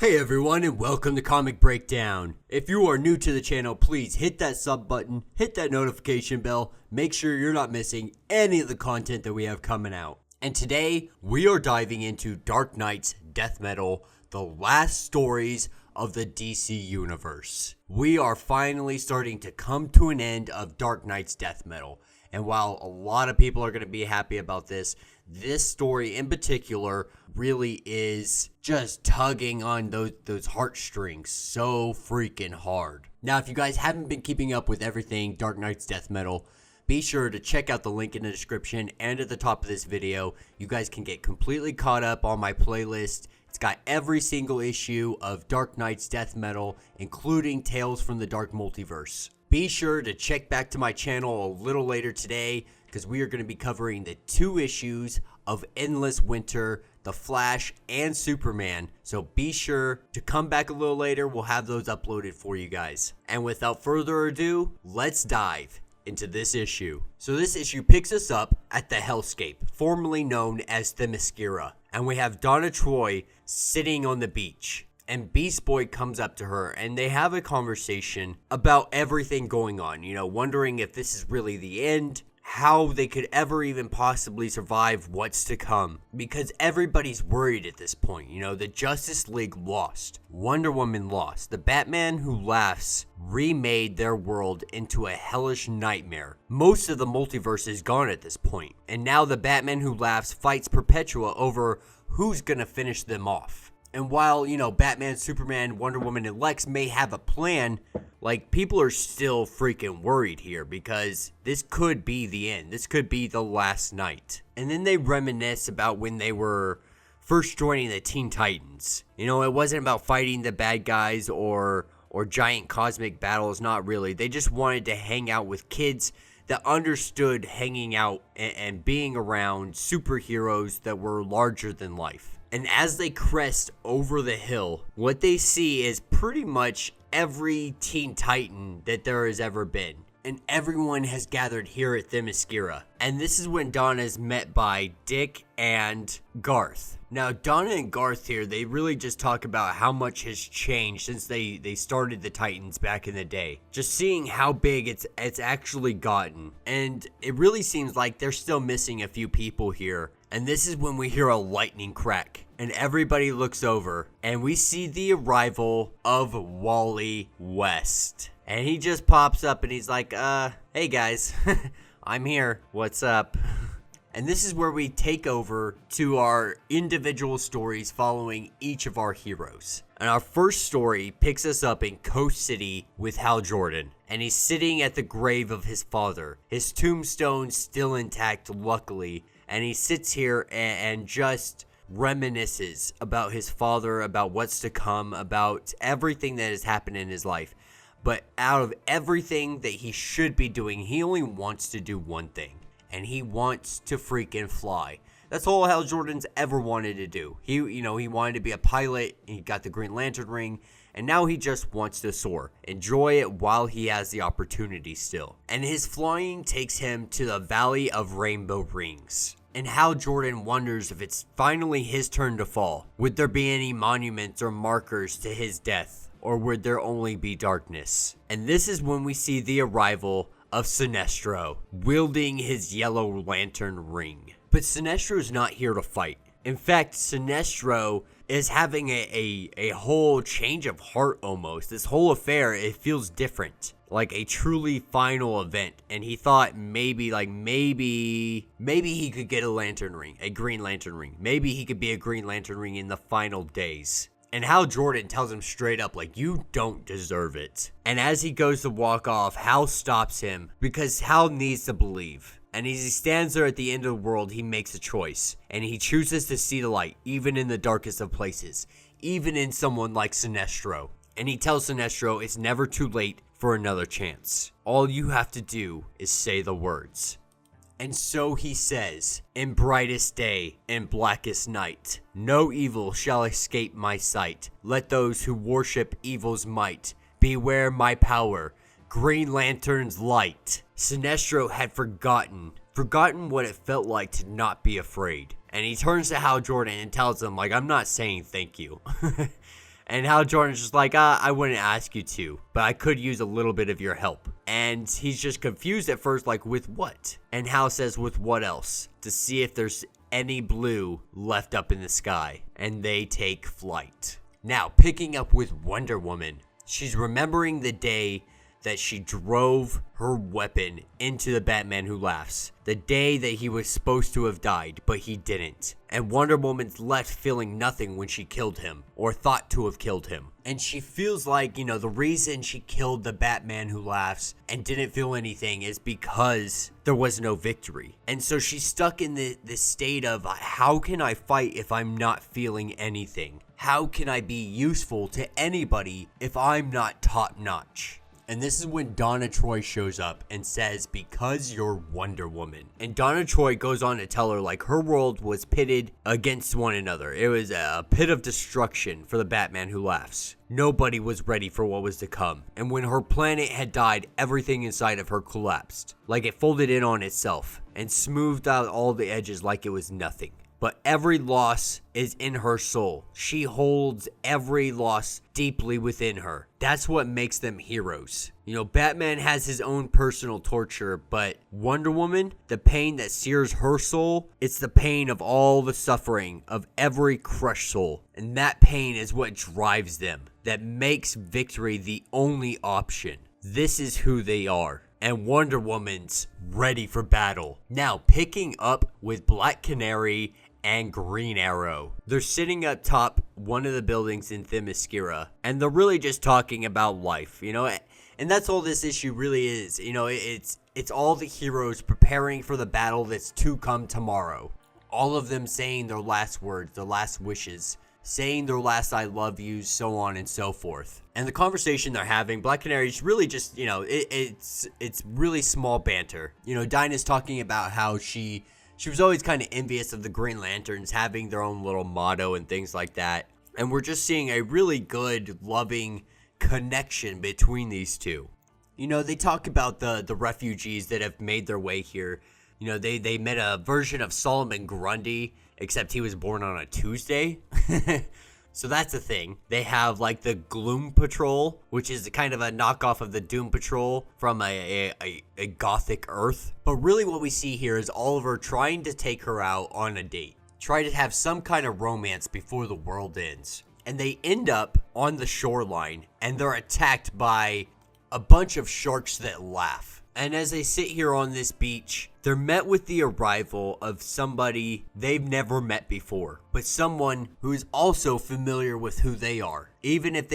Hey everyone, and welcome to Comic Breakdown. If you are new to the channel, please hit that sub button, hit that notification bell, make sure you're not missing any of the content that we have coming out. And today, we are diving into Dark Knight's Death Metal, the last stories of the DC Universe. We are finally starting to come to an end of Dark Knight's Death Metal. And while a lot of people are going to be happy about this story in particular really is just tugging on those heartstrings so freaking hard. Now, if you guys haven't been keeping up with everything Dark Knight's Death Metal, be sure to check out the link in the description and at the top of this video. You guys can get completely caught up on my playlist. It's got every single issue of Dark Knight's Death Metal, including Tales from the Dark Multiverse. Be sure to check back to my channel a little later today because we are going to be covering the 2 issues of Endless Winter, The Flash, and Superman. So be sure to come back a little later. We'll have those uploaded for you guys. And without further ado, let's dive into this issue. So this issue picks us up at the Hellscape, formerly known as Themyscira. And we have Donna Troy sitting on the beach. And Beast Boy comes up to her and they have a conversation about everything going on, wondering if this is really the end, how they could ever even possibly survive what's to come. Because everybody's worried at this point, the Justice League lost, Wonder Woman lost, the Batman Who Laughs remade their world into a hellish nightmare. Most of the multiverse is gone at this point, and now the Batman Who Laughs fights Perpetua over who's gonna finish them off. And while, Batman, Superman, Wonder Woman, and Lex may have a plan, people are still freaking worried here because this could be the end. This could be the last night. And then they reminisce about when they were first joining the Teen Titans. It wasn't about fighting the bad guys or giant cosmic battles, not really. They just wanted to hang out with kids that understood hanging out and being around superheroes that were larger than life. And as they crest over the hill, what they see is pretty much every Teen Titan that there has ever been. And everyone has gathered here at Themyscira. And this is when Donna is met by Dick and Garth. Now, Donna and Garth here, they really just talk about how much has changed since they started the Titans back in the day. Just seeing how big it's actually gotten. And it really seems like they're still missing a few people here. And this is when we hear a lightning crack. And everybody looks over. And we see the arrival of Wally West. And he just pops up and he's like, hey guys, I'm here. What's up? And this is where we take over to our individual stories following each of our heroes. And our first story picks us up in Coast City with Hal Jordan. And he's sitting at the grave of his father. His tombstone still intact, luckily. And he sits here and just reminisces about his father, about what's to come, about everything that has happened in his life. But out of everything that he should be doing, he only wants to do one thing. And he wants to freaking fly. That's all Hal Jordan's ever wanted to do. He wanted to be a pilot. He got the Green Lantern ring. And now he just wants to soar. Enjoy it while he has the opportunity still. And his flying takes him to the Valley of Rainbow Rings. And Hal Jordan wonders if it's finally his turn to fall. Would there be any monuments or markers to his death? Or would there only be darkness? And this is when we see the arrival of Sinestro, wielding his yellow lantern ring. But Sinestro's not here to fight. In fact, Sinestro is having a whole change of heart almost. This whole affair, it feels different. Like a truly final event. And he thought maybe he could get a lantern ring, a Green Lantern ring. Maybe he could be a Green Lantern ring in the final days. And Hal Jordan tells him straight up, you don't deserve it. And as he goes to walk off, Hal stops him because Hal needs to believe. And as he stands there at the end of the world, he makes a choice. And he chooses to see the light, even in the darkest of places. Even in someone like Sinestro. And he tells Sinestro it's never too late for another chance. All you have to do is say the words. And so he says, in brightest day, in blackest night, no evil shall escape my sight. Let those who worship evil's might beware my power, Green Lantern's light. Sinestro had forgotten what it felt like to not be afraid. And he turns to Hal Jordan and tells him, I'm not saying thank you. And Hal Jordan's just like, I wouldn't ask you to, but I could use a little bit of your help. And he's just confused at first, like, with what? And Hal says, with what else? To see if there's any blue left up in the sky. And they take flight. Now, picking up with Wonder Woman, she's remembering the day that she drove her weapon into the Batman Who Laughs. The day that he was supposed to have died, but he didn't. And Wonder Woman's left feeling nothing when she killed him, or thought to have killed him. And she feels like, the reason she killed the Batman Who Laughs and didn't feel anything is because there was no victory. And so she's stuck in this state of, how can I fight if I'm not feeling anything? How can I be useful to anybody if I'm not top-notch? And this is when Donna Troy shows up and says, because you're Wonder Woman. And Donna Troy goes on to tell her, like, her world was pitted against one another. It was a pit of destruction for the Batman Who Laughs. Nobody was ready for what was to come. And when her planet had died, everything inside of her collapsed. Like it folded in on itself and smoothed out all the edges like it was nothing. But every loss is in her soul. She holds every loss deeply within her. That's what makes them heroes. Batman has his own personal torture, but Wonder Woman, the pain that sears her soul, it's the pain of all the suffering of every crushed soul. And that pain is what drives them, that makes victory the only option. This is who they are. And Wonder Woman's ready for battle. Now, picking up with Black Canary and Green Arrow. They're sitting up top one of the buildings in Themyscira, and they're really just talking about life, and that's all this issue really is. It's all the heroes preparing for the battle that's to come tomorrow. All of them saying their last words, their last wishes, saying their last I love yous, so on and so forth. And the conversation they're having, Black Canary's really just, it's really small banter. Dinah's talking about how she was always kind of envious of the Green Lanterns having their own little motto and things like that. And we're just seeing a really good, loving connection between these two. They talk about the refugees that have made their way here. They met a version of Solomon Grundy, except he was born on a Tuesday. So that's a thing. They have like the Gloom Patrol, which is kind of a knockoff of the Doom Patrol from a gothic Earth. But really what we see here is Oliver trying to take her out on a date. Try to have some kind of romance before the world ends. And they end up on the shoreline and they're attacked by a bunch of sharks that laugh. And as they sit here on this beach, they're met with the arrival of somebody they've never met before, but someone who is also familiar with who they are. Even if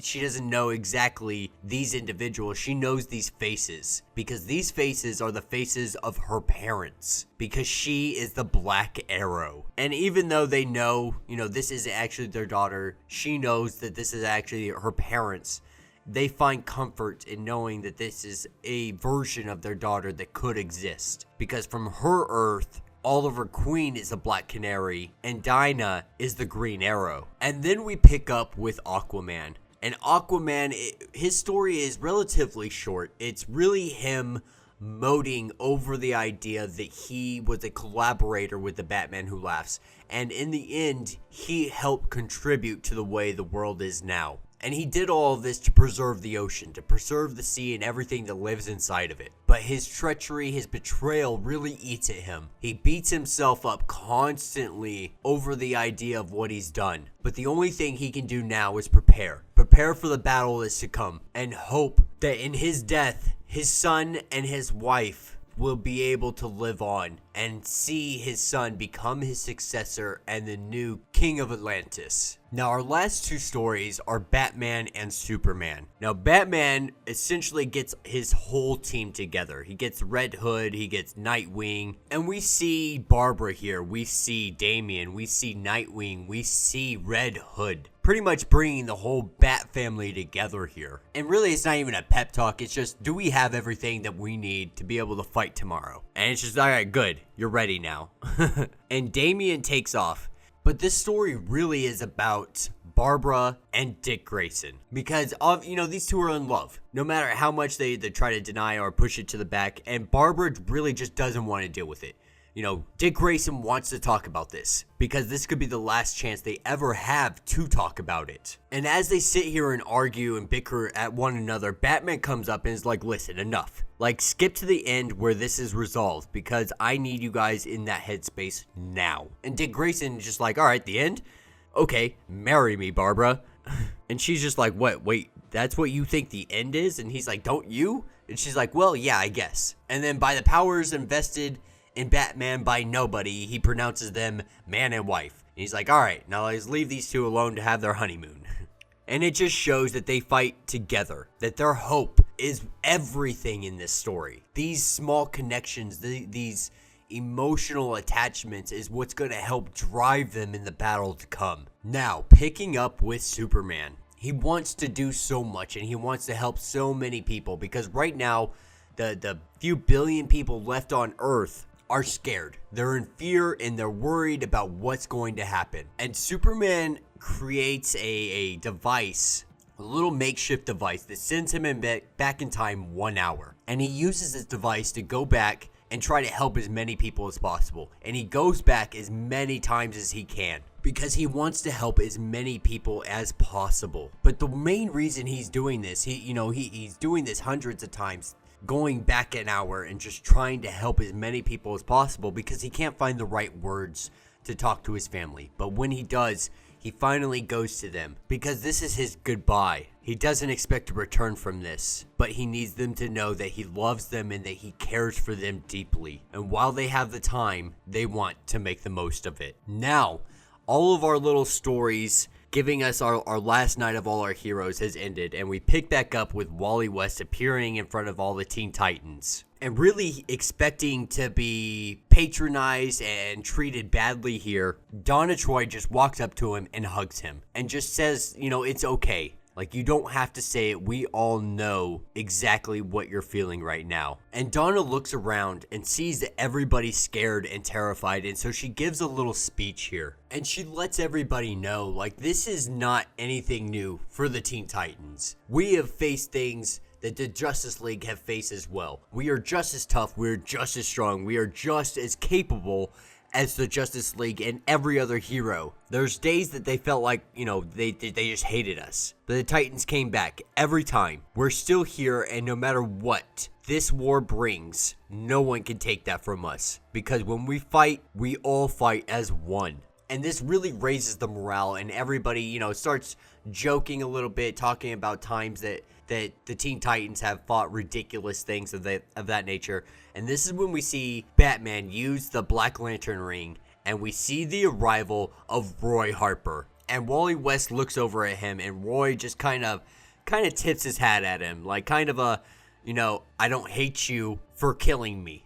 she doesn't know exactly these individuals, she knows these faces, because these faces are the faces of her parents, because she is the Black Arrow. And even though they know, this isn't actually their daughter, she knows that this is actually her parents. They find comfort in knowing that this is a version of their daughter that could exist. Because from her Earth, Oliver Queen is the Black Canary and Dinah is the Green Arrow. And then we pick up with Aquaman. And Aquaman, his story is relatively short. It's really him moting over the idea that he was a collaborator with the Batman Who Laughs. And in the end, he helped contribute to the way the world is now. And he did all of this to preserve the ocean, to preserve the sea and everything that lives inside of it. But his treachery, his betrayal really eats at him. He beats himself up constantly over the idea of what he's done. But the only thing he can do now is prepare. Prepare for the battle that's to come. And hope that in his death, his son and his wife will be able to live on and see his son become his successor and the new king of Atlantis. Now, our last two stories are Batman and Superman. Now, Batman essentially gets his whole team together. He gets Red Hood, he gets Nightwing, and we see Barbara here. We see Damian, we see Nightwing, we see Red Hood. Pretty much bringing the whole Bat family together here. And really, it's not even a pep talk. It's just, do we have everything that we need to be able to fight tomorrow? And it's just, all right, good. You're ready now. And Damian takes off. But this story really is about Barbara and Dick Grayson. Because, these two are in love. No matter how much they try to deny or push it to the back. And Barbara really just doesn't want to deal with it. Dick Grayson wants to talk about this because this could be the last chance they ever have to talk about it. And as they sit here and argue and bicker at one another, Batman comes up and is like, listen, enough. Like, skip to the end where this is resolved because I need you guys in that headspace now. And Dick Grayson is just like, all right, the end? Okay, marry me, Barbara. And she's just like, what? Wait, that's what you think the end is? And he's like, don't you? And she's like, well, yeah, I guess. And then by the powers invested in Batman by nobody, he pronounces them man and wife. And he's like, all right, now let's leave these two alone to have their honeymoon. And it just shows that they fight together, that their hope is everything in this story. These small connections, these emotional attachments is what's going to help drive them in the battle to come. Now, picking up with Superman. He wants to do so much and he wants to help so many people because right now, the few billion people left on Earth are scared. They're in fear and they're worried about what's going to happen. And Superman creates a device, a little makeshift device that sends him back in time 1 hour. And he uses this device to go back and try to help as many people as possible. And he goes back as many times as he can because he wants to help as many people as possible. But the main reason he's doing this, he's doing this hundreds of times, going back an hour and just trying to help as many people as possible because he can't find the right words to talk to his family. But when he does, he finally goes to them because this is his goodbye. He doesn't expect a return from this, but he needs them to know that he loves them and that he cares for them deeply. And while they have the time, they want to make the most of it. Now, all of our little stories giving us our last night of all our heroes has ended, and we pick back up with Wally West appearing in front of all the Teen Titans and really expecting to be patronized and treated badly here. Donna Troy just walks up to him and hugs him and just says, it's okay. Like, you don't have to say it. We all know exactly what you're feeling right now. And Donna looks around and sees that everybody's scared and terrified. And so she gives a little speech here. And she lets everybody know, like, this is not anything new for the Teen Titans. We have faced things that the Justice League have faced as well. We are just as tough. We're just as strong. We are just as capable as the Justice League and every other hero. There's days that they felt like, they just hated us. But the Titans came back every time. We're still here, and no matter what this war brings, no one can take that from us. Because when we fight, we all fight as one. And this really raises the morale, and everybody, starts joking a little bit, talking about times that the Teen Titans have fought ridiculous things of that nature. And this is when we see Batman use the Black Lantern ring, and we see the arrival of Roy Harper. And Wally West looks over at him, and Roy just kind of tips his hat at him, like kind of a, I don't hate you for killing me.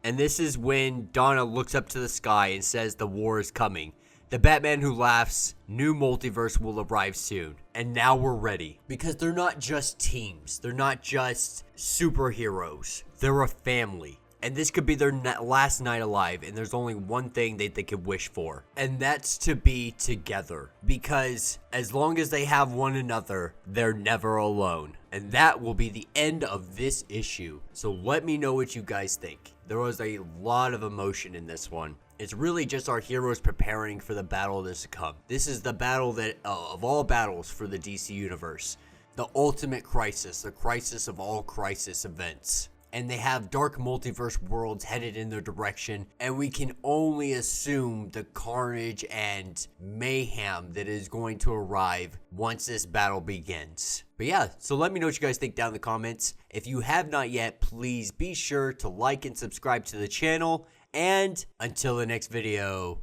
And this is when Donna looks up to the sky and says the war is coming. The Batman who laughs, new multiverse will arrive soon. And now we're ready. Because they're not just teams. They're not just superheroes. They're a family. And this could be their last night alive. And there's only one thing that they could wish for. And that's to be together. Because as long as they have one another, they're never alone. And that will be the end of this issue. So let me know what you guys think. There was a lot of emotion in this one. It's really just our heroes preparing for the battle that's to come. This is the battle that, of all battles for the DC Universe. The ultimate crisis, the crisis of all crisis events. And they have dark multiverse worlds headed in their direction. And we can only assume the carnage and mayhem that is going to arrive once this battle begins. But yeah, so let me know what you guys think down in the comments. If you have not yet, please be sure to like and subscribe to the channel. And until the next video.